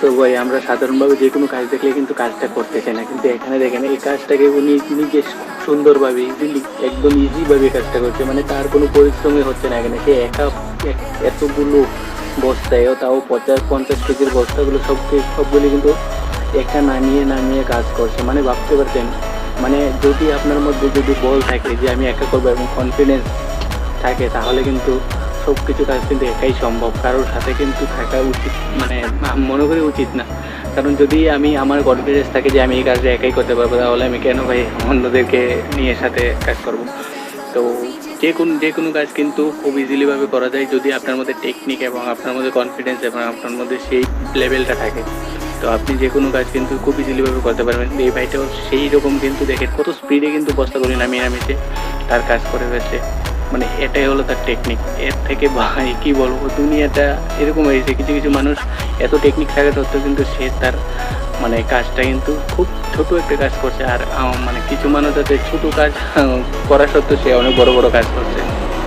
তো ভাই আমরা সাধারণভাবে যে কোনো কাজ দেখলে কিন্তু কাজটা করতে চাই না, কিন্তু এখানে দেখেন এই কাজটাকে উনি নিজে সুন্দরভাবে ইজিলি একদম ইজিভাবে কাজটা করছে, মানে তার কোনো পরিশ্রমই হচ্ছে না এখানে। সে একা এতগুলো বস্তায়, তাও 50-50 কেজির বস্তাগুলো সবগুলি কিন্তু একা নামিয়ে নামিয়ে কাজ করছে। মানে ভাবতে পারছেন, মানে যদি আপনার মধ্যে যদি বল থাকে যে আমি একা করবো এবং কনফিডেন্স থাকে, তাহলে কিন্তু সব কিছু কাজ কিন্তু একাই সম্ভব, কারোর সাথে কিন্তু থাকা উচিত, মানে মনে করি উচিত না। কারণ যদি আমি আমার কনফিডেন্স থাকে যে আমি এই কাজটা একাই করতে পারবো, তাহলে আমি কেন ভাই অন্যদেরকে নিয়ে সাথে কাজ করব। তো যে কোনো কাজ কিন্তু খুব ইজিলিভাবে করা যায় যদি আপনার মধ্যে টেকনিক এবং আপনার মধ্যে কনফিডেন্স এবং আপনার মধ্যে সেই লেভেলটা থাকে। তো আপনি যে কোনো কাজ কিন্তু খুব ইজিলিভাবে করতে পারবেন। এই ভাইটাও সেই রকম, কিন্তু দেখেন কত স্পিডে কিন্তু বস্তাগুলি নামিয়ে নামিয়েছে, তার কাজ করে ফেলছে। মানে এটাই হলো তার টেকনিক। এর থেকে ভাই কি বলবো, দুনিয়াটা এরকম হয়েছে, কিছু কিছু মানুষ এত টেকনিক থাকা সত্ত্বেও কিন্তু সে তার মানে কাজটা কিন্তু খুব ছোট একটা কাজ করছে, আর মানে কিছু মানুষ আছে ছোট কাজ করা সত্ত্বেও সে অনেক বড় বড় কাজ করছে।